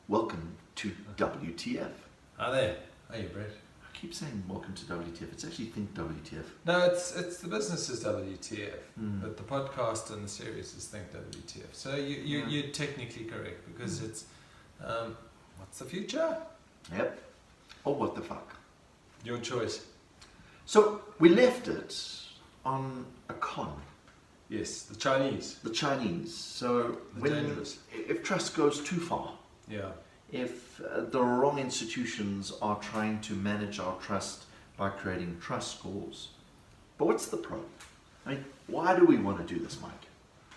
Welcome to WTF. Hi there. How are you, Brett? I keep saying welcome to WTF. It's actually Think WTF. No, it's the business is WTF, but the podcast and the series is Think WTF. So you're technically correct because it's what's the future? Yep. Or what the fuck. Your choice. So we left it on a con. Yes, the Chinese. The Chinese. So Dangerous. if trust goes too far, Yeah. if the wrong institutions are trying to manage our trust by creating trust scores. But what's the problem? I mean, why do we want to do this, Mike?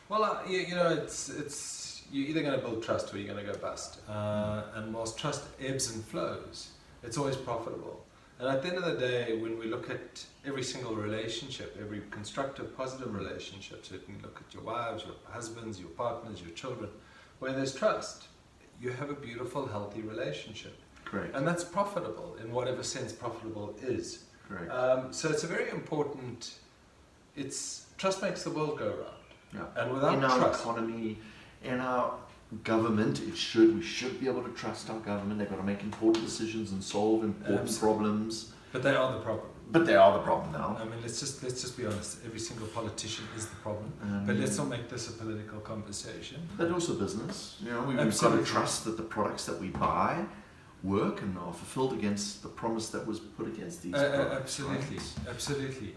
Well, it's you're either going to build trust or you're going to go bust. And whilst trust ebbs and flows, it's always profitable. And at the end of the day, when we look at every single relationship, every constructive, positive relationship, so you can look at your wives, your husbands, your partners, your children, where there's trust, you have a beautiful, healthy relationship. Correct. And that's profitable in whatever sense profitable is. Correct. So it's a very important, trust makes the world go round. Yeah. And without in our trust, economy, in our government, we should be able to trust our government. They've got to make important decisions and solve important problems. but they are the problem. But they are the problem now. I mean, let's just be honest. Every single politician is the problem. But let's not make this a political conversation. But also business. You know, we've Absolutely. got to trust that the products that we buy work and are fulfilled against the promise that was put against these products. Absolutely, right? absolutely.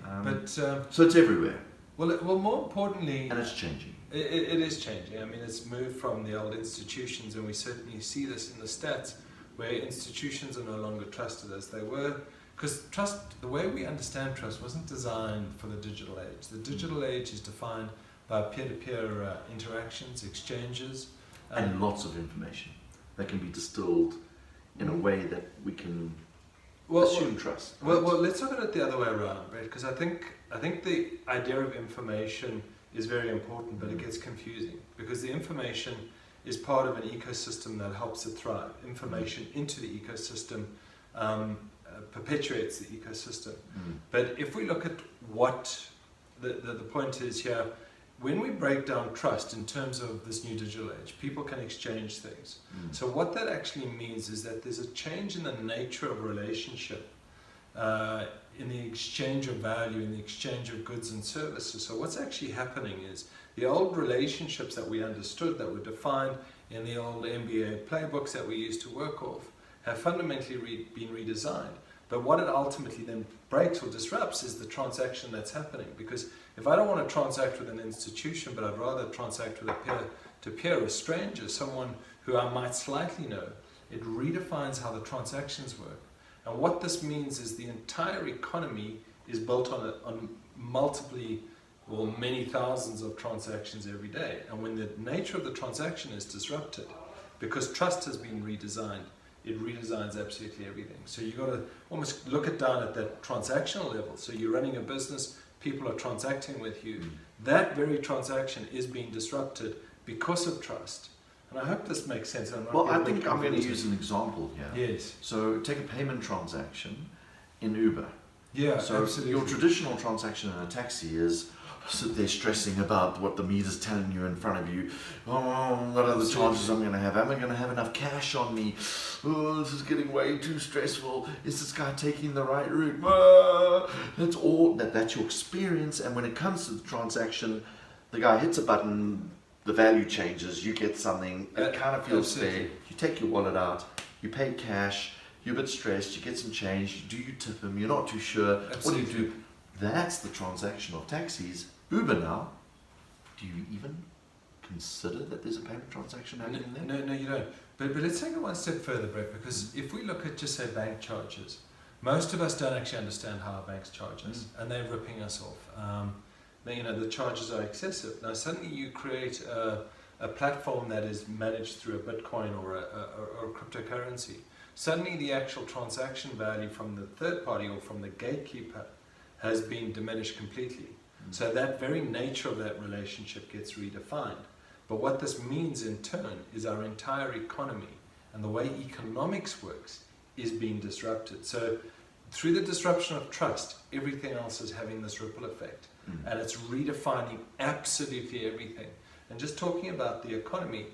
So it's everywhere, Well, more importantly, and it's changing. It is changing. I mean, it's moved from the old institutions, and we certainly see this in the stats, where institutions are no longer trusted as they were. Because trust, the way we understand trust, wasn't designed for the digital age. The digital age is defined by peer-to-peer interactions, exchanges. And lots of information that can be distilled in a way that we can assume trust. Well, let's look at it the other way around, right? Because I think the idea of information is very important, but it gets confusing because the information is part of an ecosystem that helps it thrive. Information into the ecosystem perpetuates the ecosystem. But if we look at what the point is here, when we break down trust in terms of this new digital age, people can exchange things. So what that actually means is that there's a change in the nature of relationship, in the exchange of value, in the exchange of goods and services. So what's actually happening is the old relationships that we understood, that were defined in the old MBA playbooks that we used to work off, have fundamentally been redesigned. But what it ultimately then breaks or disrupts is the transaction that's happening. Because if I don't want to transact with an institution, but I'd rather transact with a peer-to-peer, a stranger, someone who I might slightly know, it redefines how the transactions work. And what this means is the entire economy is built on many thousands of transactions every day. And when the nature of the transaction is disrupted, because trust has been redesigned, it redesigns absolutely everything. So you've got to almost look it down at that transactional level. So you're running a business, people are transacting with you. That very transaction is being disrupted because of trust. And I hope this makes sense. Well, I think I'm going to use an example here. Yes. So take a payment transaction in Uber. Yeah, so absolutely. Your traditional transaction in a taxi is sit there stressing about what the meter's telling you in front of you. Oh, what are the charges I'm going to have? Am I going to have enough cash on me? Oh, this is getting way too stressful. Is this guy taking the right route? That's all. That's your experience. And when it comes to the transaction, the guy hits a button, the value changes, you get something. It kind of feels fair. You take your wallet out, you pay cash, you're a bit stressed, you get some change. Do you tip him? You're not too sure. Absolutely. What do you do? That's the transaction of taxis. Uber now, do you even consider that there's a payment transaction happening there? No, you don't. But let's take it one step further, Brett, because if we look at just say bank charges, most of us don't actually understand how our banks charge us, and they're ripping us off. The charges are excessive. Now suddenly you create a platform that is managed through a Bitcoin or a cryptocurrency. Suddenly the actual transaction value from the third party or from the gatekeeper has been diminished completely. So that very nature of that relationship gets redefined. But what this means in turn is our entire economy and the way economics works is being disrupted. So through the disruption of trust, everything else is having this ripple effect. And it's redefining absolutely everything. And just talking about the economy,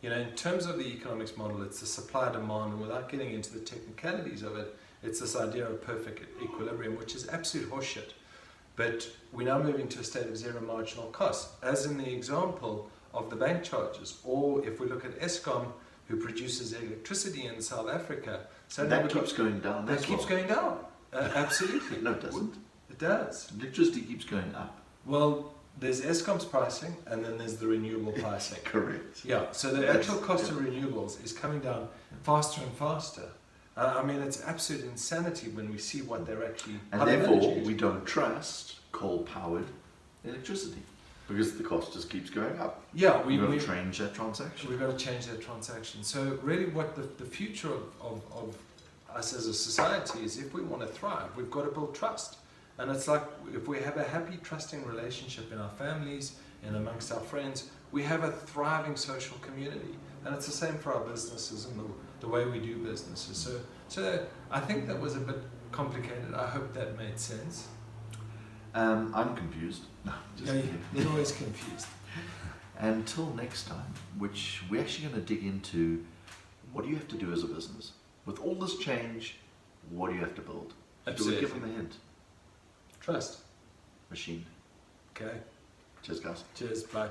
You know, in terms of the economics model, it's the supply demand, and without getting into the technicalities of it, it's this idea of perfect equilibrium, which is absolute horseshit. But we're now moving to a state of zero marginal cost, as in the example of the bank charges, or if we look at Eskom, who produces electricity in South Africa. So that keeps going down. That keeps going down. Absolutely. No, it doesn't. It does. Electricity keeps going up. Well, there's Eskom's pricing, and then there's the renewable pricing. Correct. Yeah, so the actual cost of renewables is coming down faster and faster. I mean, it's absolute insanity when we see what they're actually... And therefore, we don't trust coal-powered electricity, because the cost just keeps going up. Yeah, we've got to change that transaction. We've got to change that transaction. So really what the future of us as a society is, if we want to thrive, we've got to build trust. And it's like, if we have a happy, trusting relationship in our families and amongst our friends, we have a thriving social community. And it's the same for our businesses and the way we do businesses. So I think that was a bit complicated. I hope that made sense. I'm confused. No, you're always confused. Until next time, which we're actually going to dig into, what do you have to do as a business? With all this change, what do you have to build? Absolutely. Do we give them a hint? Trust. Machine. Okay. Cheers, guys. Cheers. Bye.